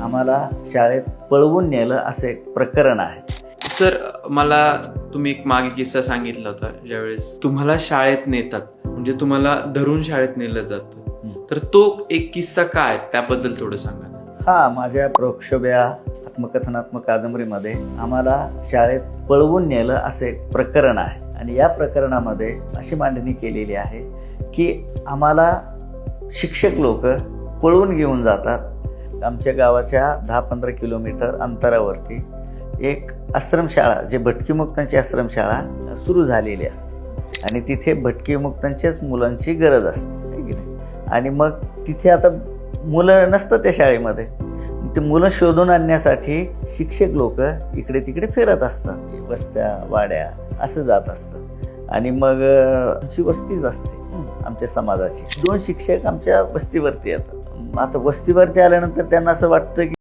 आम्हाला शाळेत पळवून नेलं असे एक प्रकरण आहे. सर, मला तुम्ही एक मागे किस्सा सांगितला होता, ज्यावेळेस तुम्हाला शाळेत नेतात, म्हणजे तुम्हाला धरून शाळेत नेलं जातं, तर तो एक किस्सा काय, त्याबद्दल थोडं सांगा. हा माझ्या प्रोक्षोभ्या आत्मकथनात्मक कादंबरीमध्ये आम्हाला शाळेत पळवून नेलं असे एक प्रकरण आहे. आणि या प्रकरणामध्ये अशी मांडणी केलेली आहे की आम्हाला शिक्षक लोक पळवून घेऊन जातात. आमच्या गावाच्या 10-15 किलोमीटर अंतरावरती एक आश्रमशाळा, जे भटकीमुक्तांची आश्रमशाळा सुरू झालेली असते आणि तिथे भटकीमुक्तांच्याच मुलांची गरज असते, है की नाही. आणि मग तिथे आता मुलं नसतं त्या शाळेमध्ये. ते मुलं शोधून आणण्यासाठी शिक्षक लोक इकडे तिकडे फिरत असतात, वस्त्या वाड्या असं जात असतात. आणि मग आमची वस्तीच असते आमच्या समाजाची. 2 शिक्षक आमच्या वस्तीवरती येतात. आता वस्तीवरती आल्यानंतर त्यांना असं वाटतं की